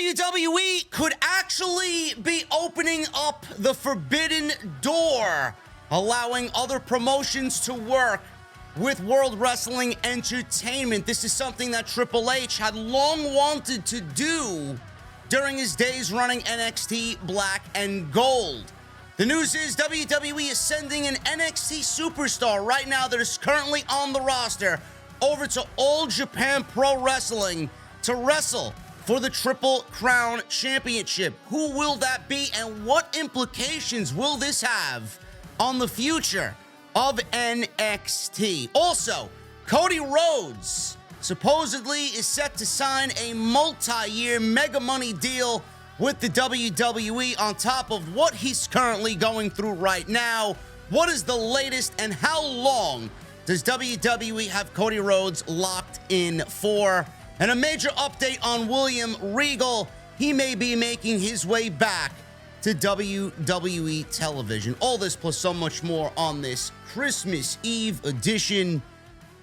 WWE could actually be opening up the Forbidden Door, allowing other promotions to work with World Wrestling Entertainment. This is something that Triple H had long wanted to do during his days running NXT Black and Gold. The news is WWE is sending an NXT superstar right now that is currently on the roster over to All Japan Pro Wrestling to wrestle for the Triple Crown Championship. Who will that be, and what implications will this have on the future of NXT? Also, Cody Rhodes supposedly is set to sign a multi-year mega money deal with the WWE on top of what he's currently going through right now. What is the latest, and how long does WWE have Cody Rhodes locked in for? And a major update on William Regal. He may be making his way back to WWE television. All this plus so much more on this Christmas Eve edition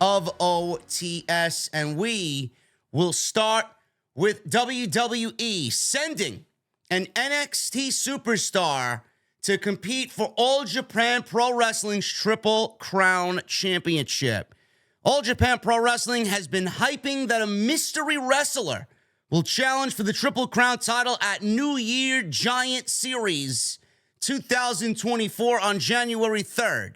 of OTS. And we will start with WWE sending an NXT superstar to compete for All Japan Pro Wrestling's Triple Crown Championship. All Japan Pro Wrestling has been hyping that a mystery wrestler will challenge for the Triple Crown title at New Year Giant Series 2024 on January 3rd.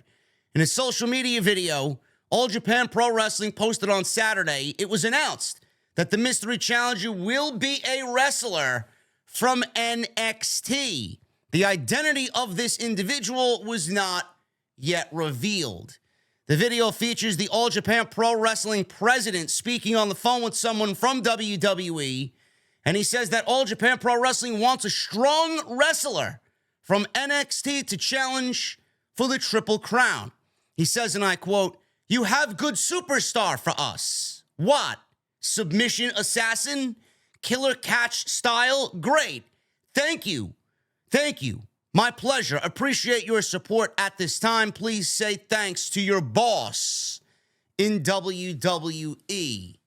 In a social media video, All Japan Pro Wrestling posted on Saturday, it was announced that the mystery challenger will be a wrestler from NXT. The identity of this individual was not yet revealed. The video features the All Japan Pro Wrestling president speaking on the phone with someone from WWE, and he says that All Japan Pro Wrestling wants a strong wrestler from NXT to challenge for the Triple Crown. He says, and I quote, "You have good superstar for us. What? Submission assassin? Killer catch style? Great. Thank you. Thank you. My pleasure. Appreciate your support at this time. Please say thanks to your boss in WWE."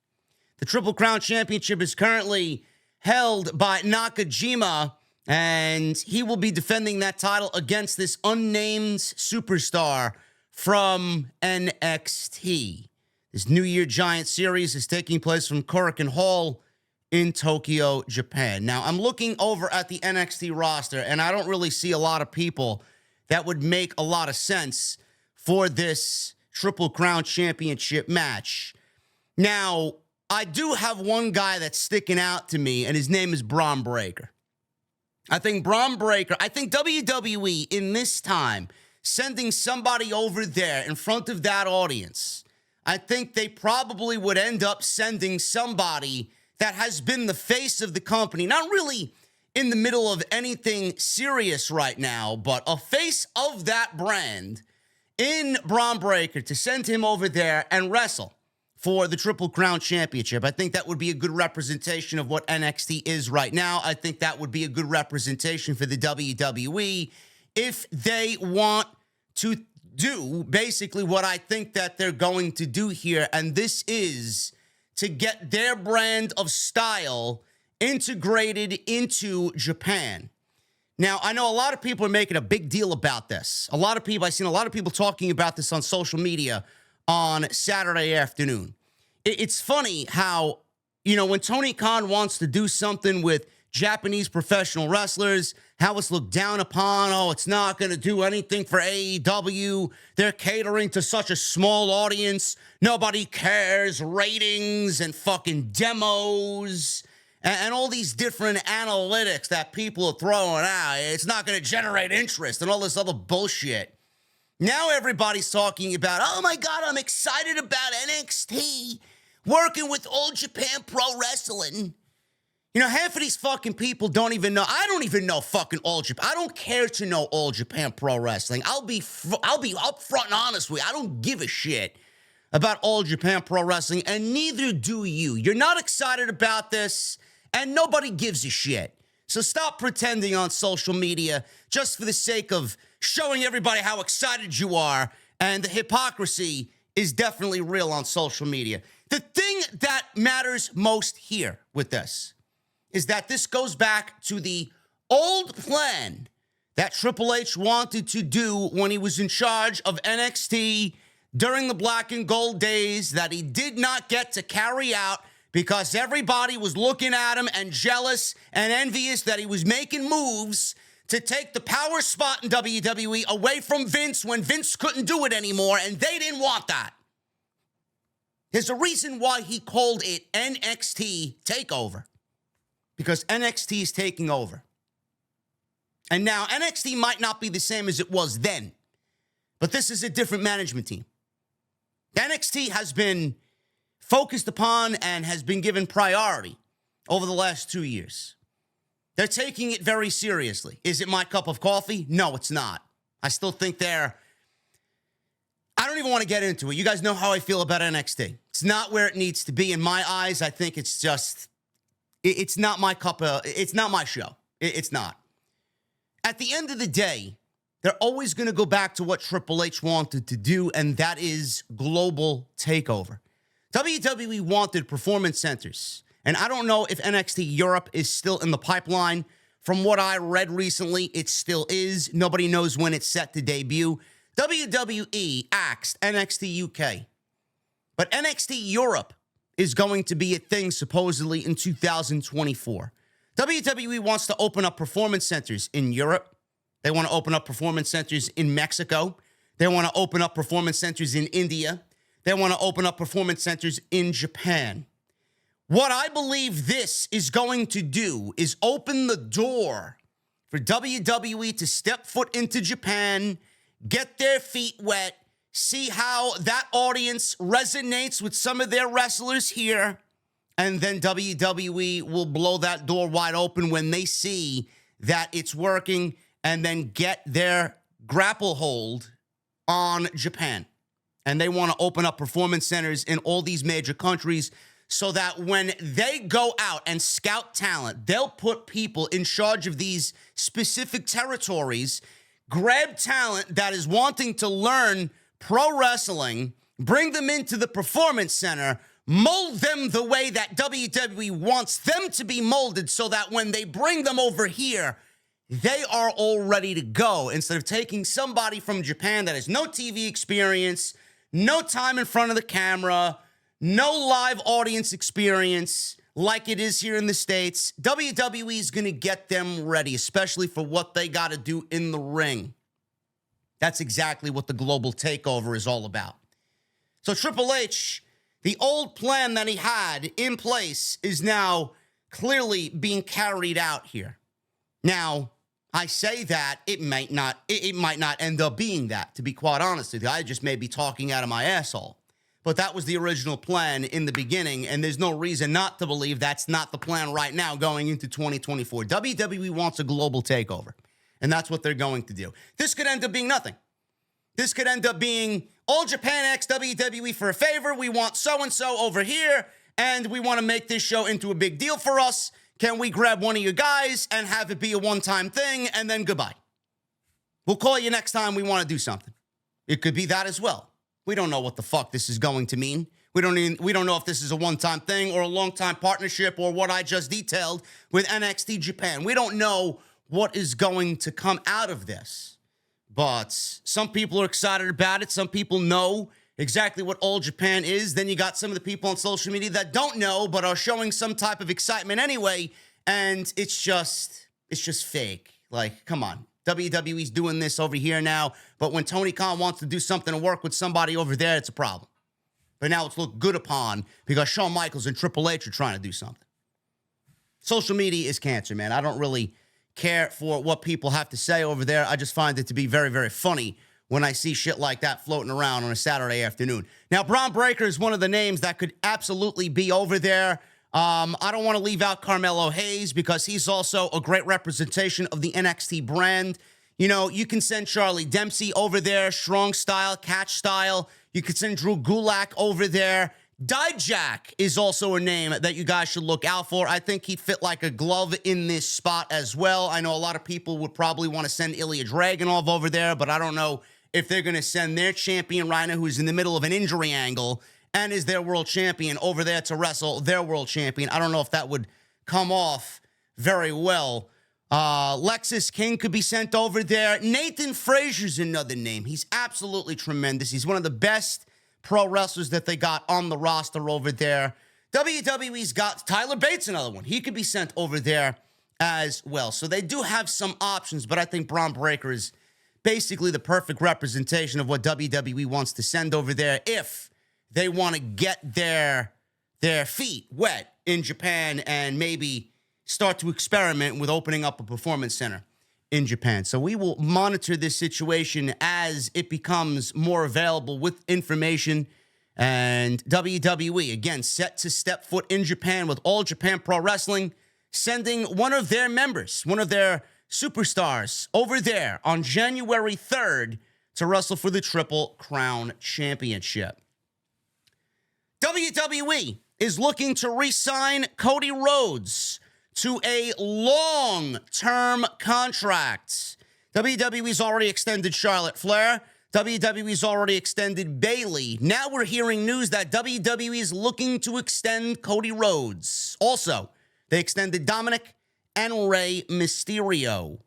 The Triple Crown Championship is currently held by Nakajima, and he will be defending that title against this unnamed superstar from NXT. This New Year Giant Series is taking place from Korakuen Hall in Tokyo, Japan. Now, I'm looking over at the NXT roster, and I don't really see a lot of people that would make a lot of sense for this Triple Crown Championship match. Now, I do have one guy that's sticking out to me, and his name is Bron Breakker. I think WWE in this time, sending somebody over there in front of that audience, I think they probably would end up sending somebody that has been the face of the company, not really in the middle of anything serious right now, but a face of that brand in Bron Breakker, to send him over there and wrestle for the Triple Crown Championship. I think that would be a good representation of what NXT is right now. I think that would be a good representation for the WWE if they want to do basically what I think that they're going to do here, and this is to get their brand of style integrated into Japan. Now, I know a lot of people are making a big deal about this. I've seen a lot of people talking about this on social media on Saturday afternoon. It's funny how, when Tony Khan wants to do something with Japanese professional wrestlers, how it's looked down upon. Oh, it's not going to do anything for AEW. They're catering to such a small audience. Nobody cares. Ratings and fucking demos and all these different analytics that people are throwing out. It's not going to generate interest and all this other bullshit. Now everybody's talking about, oh my God, I'm excited about NXT working with All Japan Pro Wrestling. Half of these fucking people don't even know. I don't even know fucking All Japan. I don't care to know All Japan Pro Wrestling. I'll be upfront and honest with you. I don't give a shit about All Japan Pro Wrestling, and neither do you. You're not excited about this, and nobody gives a shit. So stop pretending on social media just for the sake of showing everybody how excited you are, and the hypocrisy is definitely real on social media. The thing that matters most here with this is that this goes back to the old plan that Triple H wanted to do when he was in charge of NXT during the black and gold days that he did not get to carry out because everybody was looking at him and jealous and envious that he was making moves to take the power spot in WWE away from Vince when Vince couldn't do it anymore, and they didn't want that. There's a reason why he called it NXT TakeOver, because NXT is taking over. And now NXT might not be the same as it was then, but this is a different management team. NXT has been focused upon and has been given priority over the last 2 years. They're taking it very seriously. Is it my cup of coffee? No, it's not. I still think I don't even want to get into it. You guys know how I feel about NXT. It's not where it needs to be. In my eyes, I think it's just, it's not my it's not my show. It's not. At the end of the day, they're always going to go back to what Triple H wanted to do, and that is global takeover. WWE wanted performance centers, and I don't know if NXT Europe is still in the pipeline. From what I read recently, it still is. Nobody knows when it's set to debut. WWE axed NXT UK, but NXT Europe is going to be a thing supposedly in 2024. WWE wants to open up performance centers in Europe. They want to open up performance centers in Mexico. They want to open up performance centers in India. They want to open up performance centers in Japan. What I believe this is going to do is open the door for WWE to step foot into Japan, get their feet wet, see how that audience resonates with some of their wrestlers here, and then WWE will blow that door wide open when they see that it's working, and then get their grapple hold on Japan. And they want to open up performance centers in all these major countries so that when they go out and scout talent, they'll put people in charge of these specific territories, grab talent that is wanting to learn pro wrestling, bring them into the performance center, mold them the way that WWE wants them to be molded so that when they bring them over here, they are all ready to go, instead of taking somebody from Japan that has no TV experience, no time in front of the camera, no live audience experience like it is here in the States. WWE is going to get them ready, especially for what they got to do in the ring. That's exactly what the global takeover is all about. So Triple H, the old plan that he had in place is now clearly being carried out here. Now, I say that it might not end up being that, to be quite honest with you. I just may be talking out of my asshole. But that was the original plan in the beginning, and there's no reason not to believe that's not the plan right now going into 2024. WWE wants a global takeover, and that's what they're going to do. This could end up being nothing. This could end up being All Japan X WWE for a favor. We want so-and-so over here, and we want to make this show into a big deal for us. Can we grab one of you guys and have it be a one-time thing, and then goodbye? We'll call you next time we want to do something. It could be that as well. We don't know what the fuck this is going to mean. We don't know if this is a one-time thing or a long-time partnership or what I just detailed with NXT Japan. We don't know what is going to come out of this. But some people are excited about it. Some people know exactly what All Japan is. Then you got some of the people on social media that don't know but are showing some type of excitement anyway, and it's just fake. Like, come on. WWE's doing this over here now, but when Tony Khan wants to do something and work with somebody over there, it's a problem. But now it's looked good upon because Shawn Michaels and Triple H are trying to do something. Social media is cancer, man. I don't really care for what people have to say over there. I just find it to be very, very funny when I see shit like that floating around on a Saturday afternoon. Now, Braun Breaker is one of the names that could absolutely be over there. I don't want to leave out Carmelo Hayes because he's also a great representation of the NXT brand. You know, you can send Charlie Dempsey over there, strong style, catch style. You could send Drew Gulak over there. Dijak is also a name that you guys should look out for. I think he'd fit like a glove in this spot as well. I know a lot of people would probably want to send Ilya Dragunov over there, but I don't know if they're going to send their champion right now, who's in the middle of an injury angle and is their world champion, over there to wrestle their world champion. I don't know if that would come off very well. Lexus King could be sent over there. Nathan Frazier's another name. He's absolutely tremendous. He's one of the best pro wrestlers that they got on the roster over there. WWE's got Tyler Bates, another one. He could be sent over there as well. So they do have some options, but I think Braun Breaker is basically the perfect representation of what WWE wants to send over there if they want to get their feet wet in Japan and maybe start to experiment with opening up a performance center in Japan. So we will monitor this situation as it becomes more available with information. And WWE, again, set to step foot in Japan with All Japan Pro Wrestling, sending one of their members, one of their superstars over there on January 3rd to wrestle for the Triple Crown Championship. WWE is looking to re-sign Cody Rhodes to a long-term contract. WWE's already extended Charlotte Flair. WWE's already extended Bayley. Now we're hearing news that WWE is looking to extend Cody Rhodes. Also, they extended Dominic and Rey Mysterio.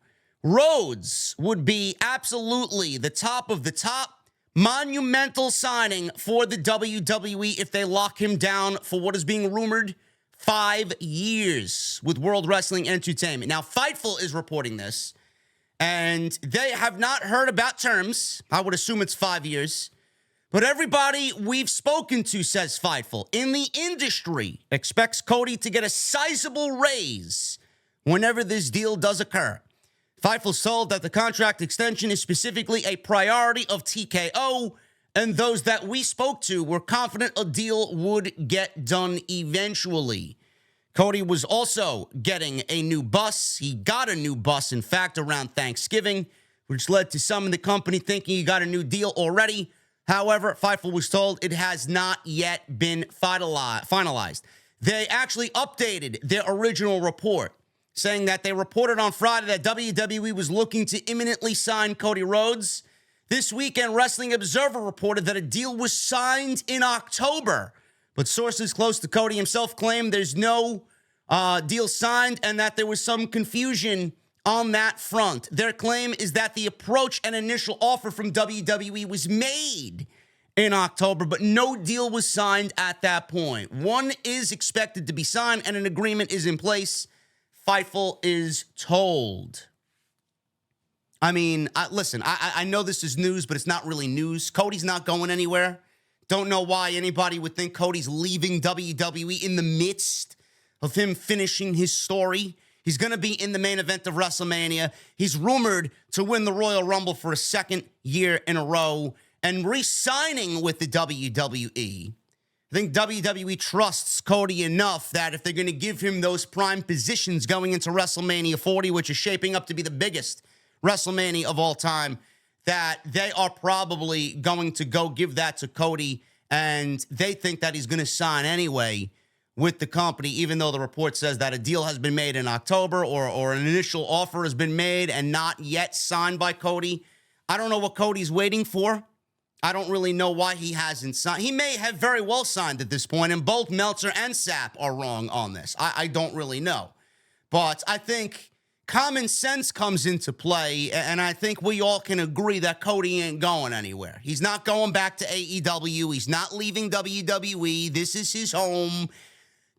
Rhodes would be absolutely the top of the top, monumental signing for the WWE if they lock him down for what is being rumored 5 years with World Wrestling Entertainment. Now, Fightful is reporting this, and they have not heard about terms. I would assume it's 5 years. But everybody we've spoken to, says Fightful, in the industry expects Cody to get a sizable raise whenever this deal does occur. Fightful's told that the contract extension is specifically a priority of TKO, and those that we spoke to were confident a deal would get done eventually. Cody was also getting a new bus. He got a new bus, in fact, around Thanksgiving, which led to some in the company thinking he got a new deal already. However, Fightful was told it has not yet been finalized. They actually updated their original report, saying that they reported on Friday that WWE was looking to imminently sign Cody Rhodes. This weekend, Wrestling Observer reported that a deal was signed in October, but sources close to Cody himself claim there's no deal signed and that there was some confusion on that front. Their claim is that the approach and initial offer from WWE was made in October, but no deal was signed at that point. One is expected to be signed and an agreement is in place, Fightful is told. I mean, listen, I know this is news, but it's not really news. Cody's not going anywhere. Don't know why anybody would think Cody's leaving WWE in the midst of him finishing his story. He's going to be in the main event of WrestleMania. He's rumored to win the Royal Rumble for a second year in a row and re-signing with the WWE. I think WWE trusts Cody enough that if they're going to give him those prime positions going into WrestleMania 40, which is shaping up to be the biggest WrestleMania of all time, that they are probably going to go give that to Cody, and they think that he's going to sign anyway with the company, even though the report says that a deal has been made in October or an initial offer has been made and not yet signed by Cody. I don't know what Cody's waiting for. I don't really know why he hasn't signed. He may have very well signed at this point, and both Meltzer and Sapp are wrong on this. I don't really know. But I think common sense comes into play, and I think we all can agree that Cody ain't going anywhere. He's not going back to AEW. He's not leaving WWE. This is his home.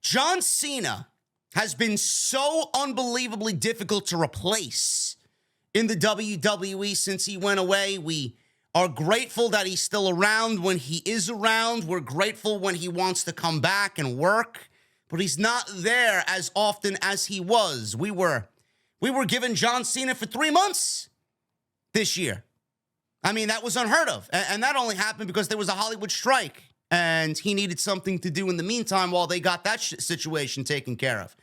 John Cena has been so unbelievably difficult to replace in the WWE since he went away. We are grateful that he's still around when he is around. We're grateful when he wants to come back and work, but he's not there as often as he was. We were giving John Cena for 3 months this year. I mean, that was unheard of. And that only happened because there was a Hollywood strike and he needed something to do in the meantime while they got that situation taken care of.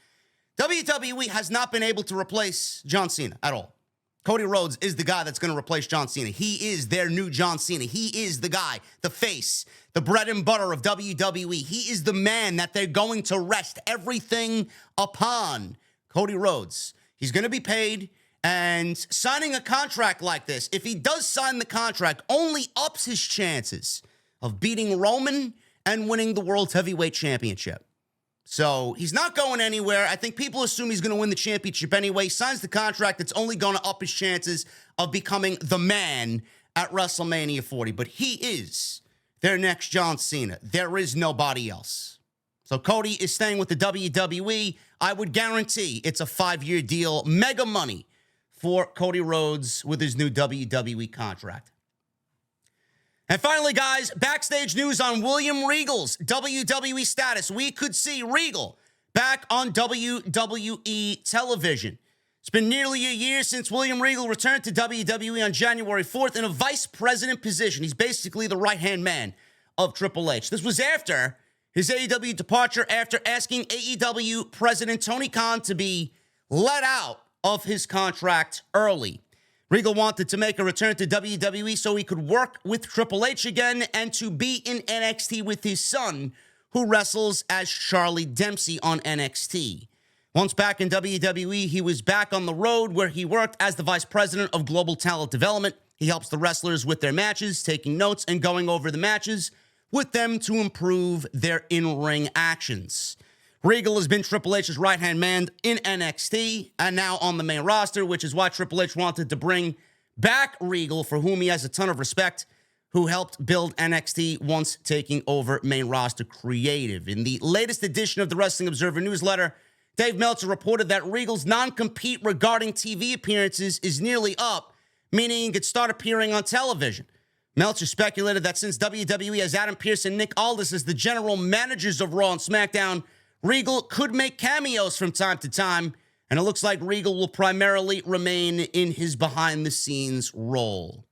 WWE has not been able to replace John Cena at all. Cody Rhodes is the guy that's going to replace John Cena. He is their new John Cena. He is the guy, the face, the bread and butter of WWE. He is the man that they're going to rest everything upon. Cody Rhodes. He's going to be paid, and signing a contract like this, if he does sign the contract, only ups his chances of beating Roman and winning the World Heavyweight Championship. So he's not going anywhere. I think people assume he's going to win the championship anyway. He signs the contract that's only going to up his chances of becoming the man at WrestleMania 40. But he is their next John Cena. There is nobody else. So Cody is staying with the WWE. I would guarantee it's a 5-year deal. Mega money for Cody Rhodes with his new WWE contract. And finally, guys, backstage news on William Regal's WWE status. We could see Regal back on WWE television. It's been nearly a year since William Regal returned to WWE on January 4th in a vice president position. He's basically the right-hand man of Triple H. This was after his AEW departure, after asking AEW President Tony Khan to be let out of his contract early. Regal wanted to make a return to WWE so he could work with Triple H again and to be in NXT with his son, who wrestles as Charlie Dempsey on NXT. Once back in WWE, he was back on the road where he worked as the Vice President of Global Talent Development. He helps the wrestlers with their matches, taking notes and going over the matches with them to improve their in-ring actions. Regal has been Triple H's right-hand man in NXT and now on the main roster, which is why Triple H wanted to bring back Regal, for whom he has a ton of respect, who helped build NXT once taking over main roster creative. In the latest edition of the Wrestling Observer newsletter, Dave Meltzer reported that Regal's non-compete regarding TV appearances is nearly up, meaning he could start appearing on television. Meltzer speculated that since WWE has Adam Pearce and Nick Aldis as the general managers of Raw and SmackDown, Regal could make cameos from time to time, and it looks like Regal will primarily remain in his behind-the-scenes role.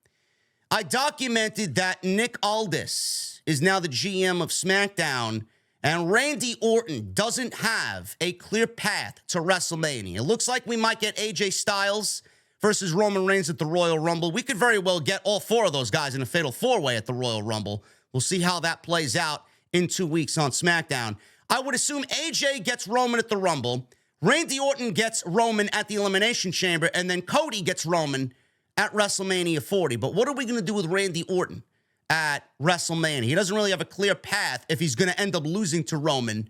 I documented that Nick Aldis is now the GM of SmackDown, and Randy Orton doesn't have a clear path to WrestleMania. It looks like we might get AJ Styles versus Roman Reigns at the Royal Rumble. We could very well get all 4 of those guys in a fatal 4-way at the Royal Rumble. We'll see how that plays out in 2 weeks on SmackDown. I would assume AJ gets Roman at the Rumble, Randy Orton gets Roman at the Elimination Chamber, and then Cody gets Roman at WrestleMania 40. But what are we going to do with Randy Orton at WrestleMania? He doesn't really have a clear path if he's going to end up losing to Roman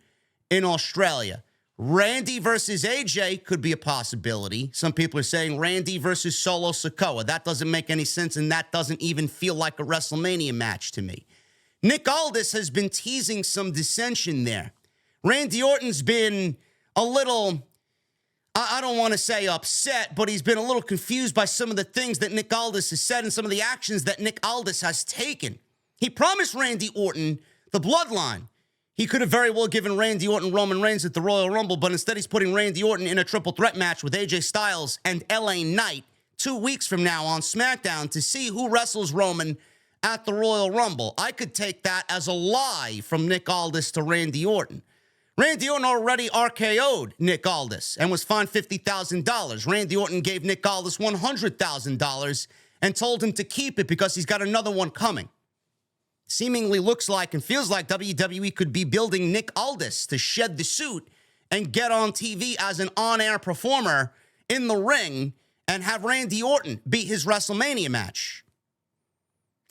in Australia. Randy versus AJ could be a possibility. Some people are saying Randy versus Solo Sikoa. That doesn't make any sense, and that doesn't even feel like a WrestleMania match to me. Nick Aldis has been teasing some dissension there. Randy Orton's been a little, I don't want to say upset, but he's been a little confused by some of the things that Nick Aldis has said and some of the actions that Nick Aldis has taken. He promised Randy Orton the bloodline. He could have very well given Randy Orton Roman Reigns at the Royal Rumble, but instead he's putting Randy Orton in a triple threat match with AJ Styles and LA Knight 2 weeks from now on SmackDown to see who wrestles Roman at the Royal Rumble. I could take that as a lie from Nick Aldis to Randy Orton. Randy Orton already RKO'd Nick Aldis and was fined $50,000. Randy Orton gave Nick Aldis $100,000 and told him to keep it because he's got another one coming. Seemingly looks like and feels like WWE could be building Nick Aldis to shed the suit and get on TV as an on-air performer in the ring and have Randy Orton beat his WrestleMania match.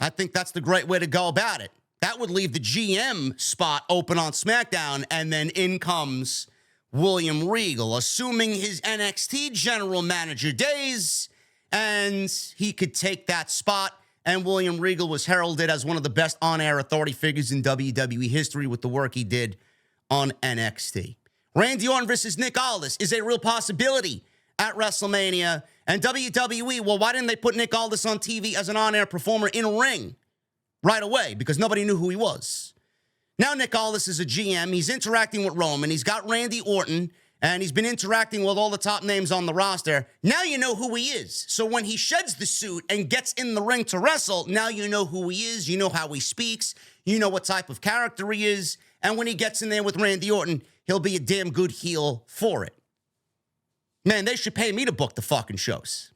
I think that's the great way to go about it. That would leave the GM spot open on SmackDown, and then in comes William Regal, assuming his NXT general manager days, and he could take that spot. And William Regal was heralded as one of the best on-air authority figures in WWE history with the work he did on NXT. Randy Orton versus Nick Aldis is a real possibility at WrestleMania. And WWE, well, why didn't they put Nick Aldis on TV as an on-air performer in a ring right away? Because nobody knew who he was. Now Nick Aldis is a GM. He's interacting with Roman. He's got Randy Orton, and he's been interacting with all the top names on the roster. Now you know who he is. So when he sheds the suit and gets in the ring to wrestle, now you know who he is. You know how he speaks. You know what type of character he is. And when he gets in there with Randy Orton, he'll be a damn good heel for it. Man, they should pay me to book the fucking shows.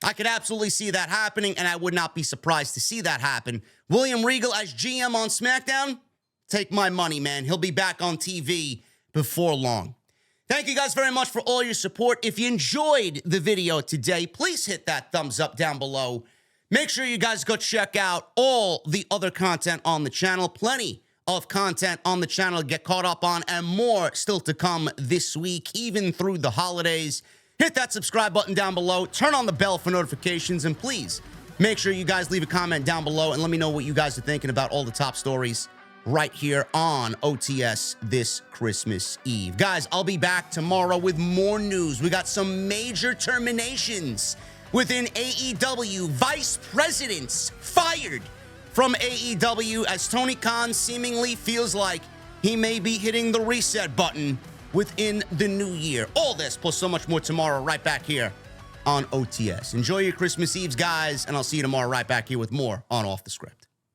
I could absolutely see that happening, and I would not be surprised to see that happen. William Regal as GM on SmackDown? Take my money, man. He'll be back on TV before long. Thank you guys very much for all your support. If you enjoyed the video today, please hit that thumbs up down below. Make sure you guys go check out all the other content on the channel. Plenty of content on the channel to get caught up on, and more still to come this week, even through the holidays. Hit that subscribe button down below, turn on the bell for notifications, and please make sure you guys leave a comment down below and let me know what you guys are thinking about all the top stories right here on OTS this Christmas Eve. Guys, I'll be back tomorrow with more news. We got some major terminations within AEW. Vice presidents fired from AEW as Tony Khan seemingly feels like he may be hitting the reset button within the new year. All this plus so much more tomorrow right back here on OTS. Enjoy your Christmas Eves, guys, and I'll see you tomorrow right back here with more on Off the Script.